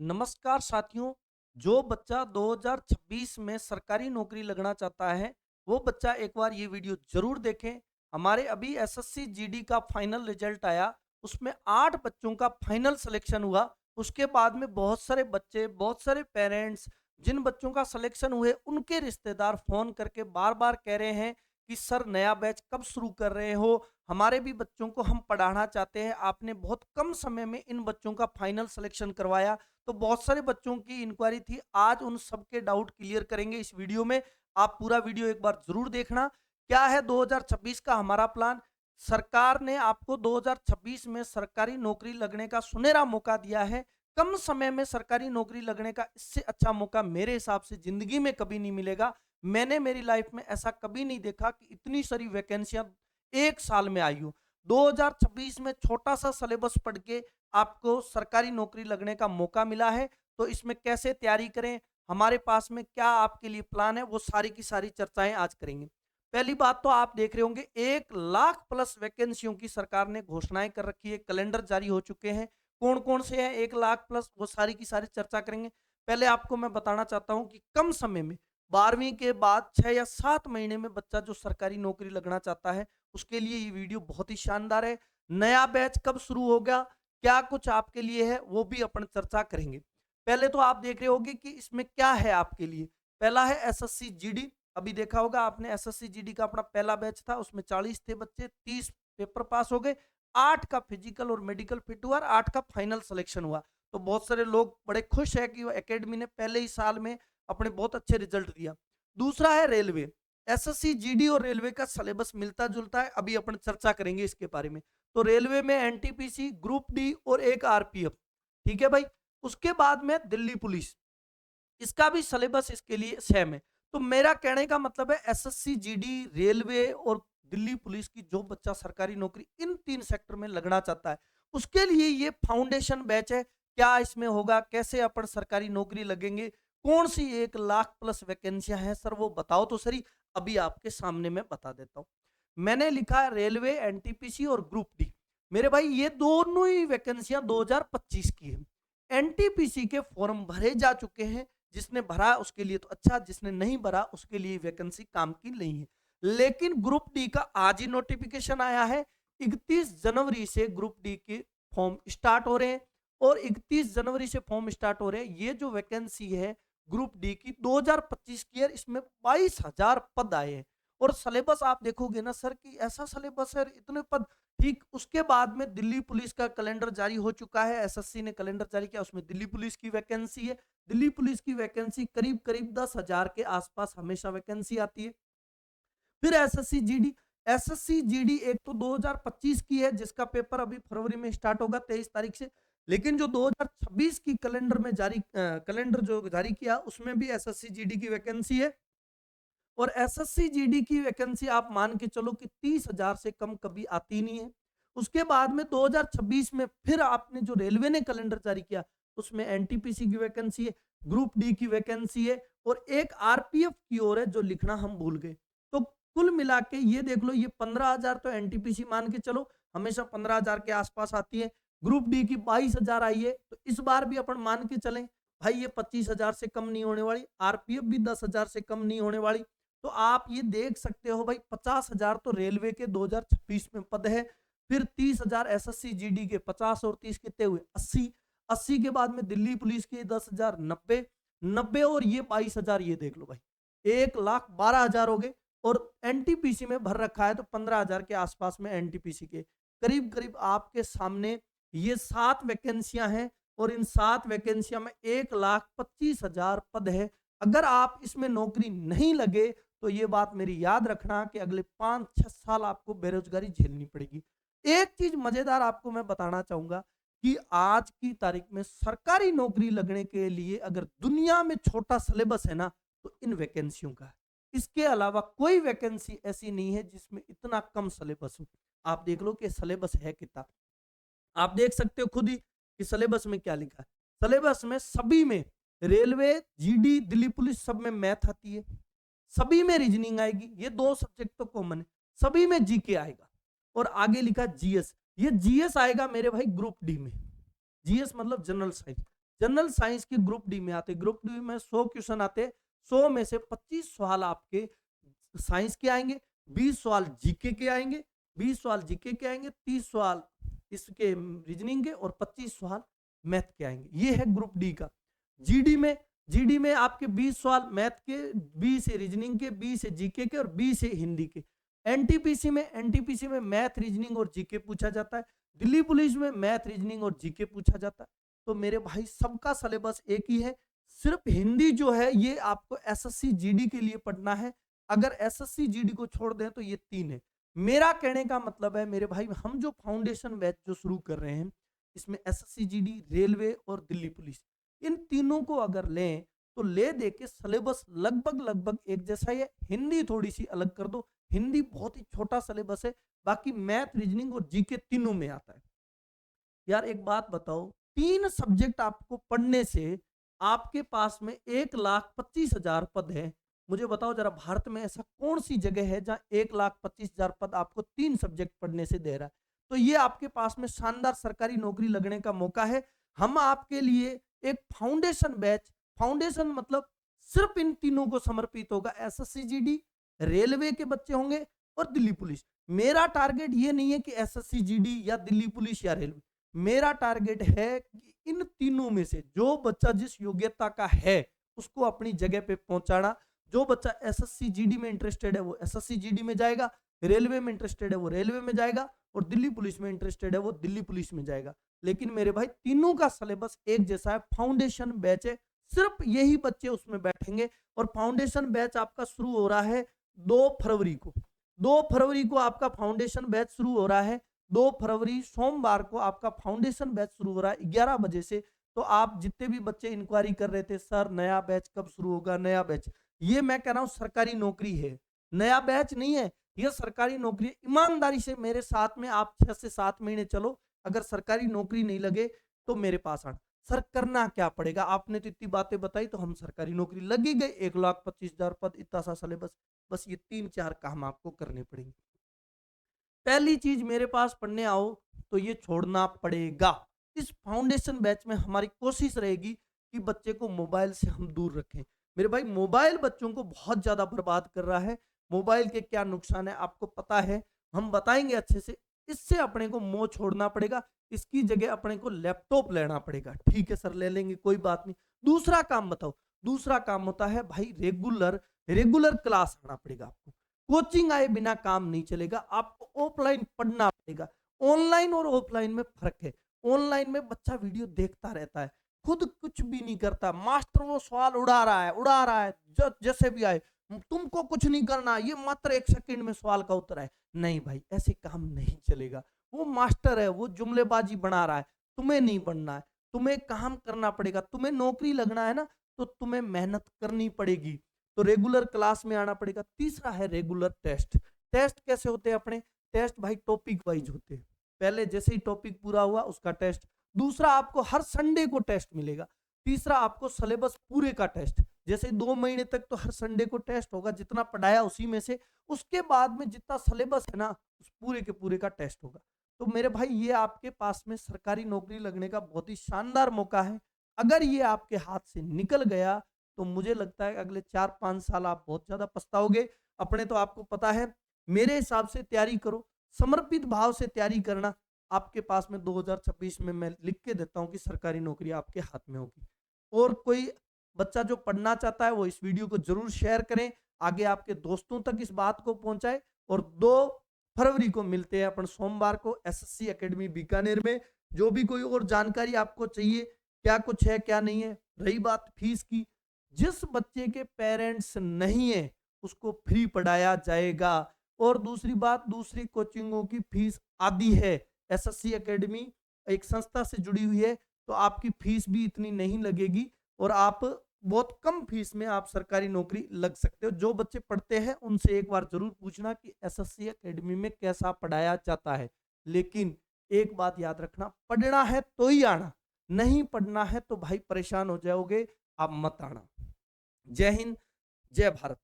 नमस्कार साथियों। जो बच्चा 2026 में सरकारी नौकरी लगना चाहता है, वो बच्चा एक बार ये वीडियो जरूर देखें। हमारे अभी एसएससी जीडी का फाइनल रिजल्ट आया, उसमें 8 बच्चों का फाइनल सिलेक्शन हुआ। उसके बाद में बहुत सारे बच्चे, बहुत सारे पेरेंट्स, जिन बच्चों का सिलेक्शन हुए उनके रिश्तेदार फोन करके बार बार कह रहे हैं कि सर नया बैच कब शुरू कर रहे हो, हमारे भी बच्चों को हम पढ़ाना चाहते हैं। आपने बहुत कम समय में इन बच्चों का फाइनल सिलेक्शन करवाया। तो बहुत सारे बच्चों की इंक्वायरी थी, आज उन सबके डाउट क्लियर करेंगे इस वीडियो में। आप पूरा वीडियो एक बार जरूर देखना। क्या है 2026 का हमारा प्लान? सरकार ने आपको 2026 में सरकारी नौकरी लगने का सुनहरा मौका दिया है। कम समय में सरकारी नौकरी लगने का इससे अच्छा मौका मेरे हिसाब से जिंदगी में कभी नहीं मिलेगा। मैंने मेरी लाइफ में ऐसा कभी नहीं देखा कि इतनी सारी वैकेंसियां एक साल में आई हो। 2026 में छोटा सा सिलेबस पढ़ के आपको सरकारी नौकरी लगने का मौका मिला है। तो इसमें कैसे तैयारी करें, हमारे पास में क्या आपके लिए प्लान है, वो सारी की सारी चर्चाएं आज करेंगे। पहली बात तो आप देख रहे होंगे 1 लाख प्लस वैकेंसियों की सरकार ने घोषणाएं कर रखी है, कैलेंडर जारी हो चुके हैं। कौन कौन से हैं 1 लाख प्लस, वो सारी की सारी चर्चा करेंगे। पहले आपको मैं बताना चाहता हूं कि कम समय में 12वीं के बाद 6 या 7 महीने में बच्चा जो सरकारी नौकरी लगना चाहता है, उसके लिए ये वीडियो बहुत ही शानदार है। नया बैच कब शुरू होगा, क्या कुछ आपके लिए है, वो भी अपन चर्चा करेंगे। पहले तो आप देख रहे होंगे कि इसमें क्या है आपके लिए। पहला है एसएससी जीडी। अभी देखा होगा आपने, एसएससी जीडी का अपना पहला बैच था, उसमें 40 थे बच्चे, 30 पेपर पास हो गए, 8 का फिजिकल और मेडिकल फिट हुआ और 8 का फाइनल सिलेक्शन हुआ। तो बहुत सारे लोग बड़े खुश है कि एकेडमी ने पहले ही साल में अपने बहुत अच्छे रिजल्ट दिया। दूसरा है रेलवे। एसएससी जीडी और रेलवे का सिलेबस मिलता जुलता है, अभी अपन चर्चा करेंगे इसके बारे में। तो रेलवे में एनटीपीसी, ग्रुप डी और एक आरपीएफ। ठीक है भाई। उसके बाद में दिल्ली पुलिस, इसका भी सिलेबस इसके लिए सेम है। तो मेरा कहने का मतलब है एसएससी जीडी, रेलवे और दिल्ली पुलिस की जो बच्चा सरकारी नौकरी इन 3 सेक्टर में लगना चाहता है, उसके लिए ये फाउंडेशन बैच है। क्या इसमें होगा, कैसे अपन सरकारी नौकरी लगेंगे, कौन सी 1 लाख प्लस वैकेंसियां हैं सर, वो बताओ तो सही। अभी आपके सामने मैं बता देता हूं। मैंने लिखा रेलवे, एनटीपीसी और ग्रुप डी। मेरे भाई ये दोनों ही वैकेंसियां 2025 की है। एनटीपीसी के फॉर्म भरे जा चुके हैं, जिसने भरा उसके लिए तो अच्छा, जिसने नहीं भरा उसके लिए वैकेंसी काम की नहीं है। लेकिन ग्रुप डी का आज ही नोटिफिकेशन आया है। 31 जनवरी से ग्रुप डी के फॉर्म स्टार्ट हो रहे हैं और 31 जनवरी से फॉर्म स्टार्ट हो रहे हैं। ये जो वैकेंसी है ग्रुप डी की 2025 की है, इसमें 22,000 पद आए हैं। और सिलेबस आप देखोगे ना सर कि ऐसा सिलेबस है, इतने पद। ठीक उसके बाद में दिल्ली पुलिस का कैलेंडर जारी हो चुका है, एसएससी ने कैलेंडर जारी किया, उसमें दिल्ली पुलिस की वैकेंसी है। दिल्ली पुलिस की वैकेंसी करीब करीब 10,000 के आसपास हमेशा वैकेंसी आती है। फिर एसएससी जीडी। एसएससी जीडी एक तो 2025 की है, जिसका पेपर अभी फरवरी में स्टार्ट होगा 23 तारीख से। लेकिन जो 2026 की कैलेंडर में कैलेंडर जो जारी किया, उसमें भी एसएससी जीडी की वैकेंसी है। और एसएससी जीडी की वैकेंसी आप मान के चलो कि 30,000 से कम कभी आती नहीं है। उसके बाद में 2026 में फिर आपने जो रेलवे ने कैलेंडर जारी किया, उसमें एनटीपीसी की वैकेंसी है, ग्रुप डी की वैकेंसी है और एक आरपीएफ की ओर है, जो लिखना हम भूल गए। तो कुल मिला के ये देख लो, ये 15,000 तो एनटीपीसी मान के चलो, हमेशा 15,000 के आसपास आती है। ग्रुप डी की 22,000 आई है, तो इस बार भी अपन मान के चलें भाई ये 25,000 से कम नहीं होने वाली। आरपीएफ भी 10,000 से कम नहीं होने वाली। तो आप ये देख सकते हो भाई, 50,000 तो रेलवे के 2026 में पद है। फिर 30,000 एसएससी जीडी के, 50 और 30 कितने हुए 80। 80 के बाद में दिल्ली पुलिस के 10,000, 90, 90 और ये 22,000, ये देख लो भाई 1,12,000 हो गए। और एनटीपीसी में भर रखा है तो 15,000 के आसपास में एनटीपीसी के करीब करीब आपके सामने ये 7 वैकेंसियां हैं। और इन 7 वैकेंसियां में 1,25,000 पद है। अगर आप इसमें नौकरी नहीं लगे तो ये बात मेरी याद रखना कि अगले 5-6 साल आपको बेरोजगारी झेलनी पड़ेगी। एक चीज मजेदार आपको मैं बताना चाहूंगा कि आज की तारीख में सरकारी नौकरी लगने के लिए अगर दुनिया में छोटा सिलेबस है ना, तो इन वैकेंसियों का है। इसके अलावा कोई वैकेंसी ऐसी नहीं है जिसमें इतना कम सिलेबस हो। आप देख लो कि सिलेबस है कितना। आप देख सकते हो खुद ही कि सिलेबस में क्या लिखा है। सिलेबस में सभी में रेलवे, जीडी, दिल्ली पुलिस सब में मैथ आती है, सभी में रीजनिंग आएगी, ये 2 सब्जेक्ट तो कॉमन है। सभी में जीके आएगा और आगे लिखा जीएस। ये जीएस आएगा मेरे भाई ग्रुप डी में। जीएस मतलब जनरल साइंस। जनरल साइंस के ग्रुप डी में आते, ग्रुप डी में 100 क्वेश्चन आते, 100 में से 25 सवाल आपके साइंस के आएंगे, 20 सवाल जीके के आएंगे, 20 सवाल जीके के आएंगे, 30 सवाल इसके रीजनिंग के और 25 सवाल मैथ के आएंगे। ये है ग्रुप डी का। जीडी में आपके 20 सवाल मैथ के, 20 है रीजनिंग के, 20 है जीके के और 20 है हिंदी के। एनटीपीसी में मैथ, रीजनिंग और जीके पूछा जाता है। दिल्ली पुलिस में मैथ, रीजनिंग और जीके पूछा जाता है। तो मेरे भाई सबका सिलेबस एक ही है, सिर्फ हिंदी जो है ये आपको एसएससी जीडी के लिए पढ़ना है। अगर एसएससी जीडी को छोड़ दें तो ये 3 है। मेरा कहने का मतलब है मेरे भाई, हम जो फाउंडेशन बैच जो शुरू कर रहे हैं इसमें एसएससी जीडी, रेलवे और दिल्ली पुलिस, इन तीनों को अगर लें तो ले दे के सिलेबस लगभग एक जैसा ही है। हिंदी थोड़ी सी अलग कर दो, हिंदी बहुत ही छोटा सिलेबस है, बाकी मैथ, रीजनिंग और जीके तीनों में आता है। यार एक बात बताओ, 3 सब्जेक्ट आपको पढ़ने से आपके पास में 1,25,000 पद है। मुझे बताओ जरा, भारत में ऐसा कौन सी जगह है जहां 1,25,000 पद आपको 3 सब्जेक्ट पढ़ने से दे रहा है? तो ये आपके पास में शानदार सरकारी नौकरी लगने का मौका है। हम आपके लिए एक फाउंडेशन बैच, फाउंडेशन मतलब सिर्फ इन तीनों को समर्पित होगा। एसएससी जीडी, रेलवे के बच्चे होंगे और दिल्ली पुलिस। मेरा टारगेट ये नहीं है कि एसएससी जीडी या दिल्ली पुलिस या रेलवे, मेरा टारगेट है कि इन तीनों में से जो बच्चा जिस योग्यता का है उसको अपनी जगह पे पहुंचाना। जो बच्चा एसएससी जीडी में इंटरेस्टेड है वो एसएससी जीडी में जाएगा, रेलवे में इंटरेस्टेड है वो रेलवे में जाएगा और दिल्ली पुलिस में इंटरेस्टेड है वो दिल्ली पुलिस में जाएगा। लेकिन मेरे भाई तीनों का सिलेबस एक जैसा है, फाउंडेशन बैच है, सिर्फ यही बच्चे उसमें बैठेंगे। और फाउंडेशन बैच आपका शुरू हो रहा है 2 फरवरी को। 2 फरवरी को आपका फाउंडेशन बैच शुरू हो रहा है। 2 फरवरी सोमवार को आपका फाउंडेशन बैच शुरू हो रहा है 11 बजे से। तो आप जितने भी बच्चे इंक्वायरी कर रहे थे सर नया बैच कब शुरू होगा, नया बैच, ये मैं कह रहा हूं सरकारी नौकरी है, नया बैच नहीं है, ये सरकारी नौकरी है। ईमानदारी से मेरे साथ में आप 6 से 7 महीने चलो, अगर सरकारी नौकरी नहीं लगे तो मेरे पास आना। सर करना क्या पड़ेगा? आपने तो इतनी बातें बताई, तो हम सरकारी नौकरी लगी गई, 1,25,000 पद, इतना सा सिलेबस, बस ये 3-4 काम आपको करने पड़ेंगे। पहली चीज, मेरे पास पढ़ने आओ तो ये छोड़ना पड़ेगा। इस फाउंडेशन बैच में हमारी कोशिश रहेगी कि बच्चे को मोबाइल से हम दूर रखें। मेरे भाई मोबाइल बच्चों को बहुत ज्यादा बर्बाद कर रहा है। मोबाइल के क्या नुकसान है आपको पता है, हम बताएंगे अच्छे से। इससे अपने को मोह छोड़ना पड़ेगा, इसकी जगह अपने को लैपटॉप लेना पड़ेगा। ठीक है सर ले लेंगे, कोई बात नहीं। दूसरा काम बताओ, दूसरा काम होता है भाई रेगुलर क्लास आना पड़ेगा आपको। कोचिंग आए बिना काम नहीं चलेगा, आपको ऑफलाइन पढ़ना पड़ेगा। ऑनलाइन और ऑफलाइन में फर्क है। ऑनलाइन में बच्चा वीडियो देखता रहता है, खुद कुछ भी नहीं करता, मास्टर वो सवाल उड़ा रहा है जैसे भी आए, तुमको कुछ नहीं करना, ये मात्र 1 सेकंड में सवाल का उत्तर है। नहीं भाई ऐसे काम नहीं चलेगा। वो मास्टर है, वो जुमलेबाजी बना रहा है, तुम्हें नहीं बनना है, तुम्हें काम करना पड़ेगा। तुम्हें नौकरी लगना है ना, तो तुम्हें मेहनत करनी पड़ेगी। तो रेगुलर क्लास में आना पड़ेगा। तीसरा है रेगुलर टेस्ट। टेस्ट कैसे होते हैं अपने? टेस्ट भाई टॉपिक वाइज होते हैं। पहले जैसे ही टॉपिक पूरा हुआ उसका टेस्ट। दूसरा आपको हर संडे को टेस्ट मिलेगा। तीसरा आपको सिलेबस पूरे का टेस्ट, जैसे 2 महीने तक तो हर संडे को टेस्ट होगा, जितना पढ़ाया उसी में से। उसके बाद में जितना सिलेबस है ना, उस पूरे के पूरे का टेस्ट होगा। तो मेरे भाई ये आपके पास में सरकारी नौकरी लगने का बहुत ही शानदार मौका है। अगर ये आपके हाथ से निकल गया तो मुझे लगता है अगले 4-5 साल आप बहुत ज्यादा पछताओगे। अपने तो आपको पता है, मेरे हिसाब से तैयारी करो, समर्पित भाव से तैयारी करना। आपके पास में 2026 में मैं लिख के देता हूं कि सरकारी नौकरी आपके हाथ में होगी। और कोई बच्चा जो पढ़ना चाहता है वो इस वीडियो को जरूर शेयर करें, आगे आपके दोस्तों तक इस बात को पहुंचाए। और 2 फरवरी को मिलते हैं अपन सोमवार को एसएससी एकेडमी बीकानेर में। जो भी कोई और जानकारी आपको चाहिए, क्या कुछ है क्या नहीं है, रही बात फीस की, जिस बच्चे के पेरेंट्स नहीं है उसको फ्री पढ़ाया जाएगा। और दूसरी बात, दूसरी कोचिंगों की फीस आधी है। एसएससी एकेडमी एक संस्था से जुड़ी हुई है, तो आपकी फीस भी इतनी नहीं लगेगी और आप बहुत कम फीस में आप सरकारी नौकरी लग सकते हो। जो बच्चे पढ़ते हैं उनसे एक बार जरूर पूछना कि एसएससी एकेडमी में कैसा पढ़ाया जाता है। लेकिन एक बात याद रखना, पढ़ना है तो ही आना, नहीं पढ़ना है तो भाई परेशान हो जाओगे, आप मत आना। जय हिंद, जय भारत।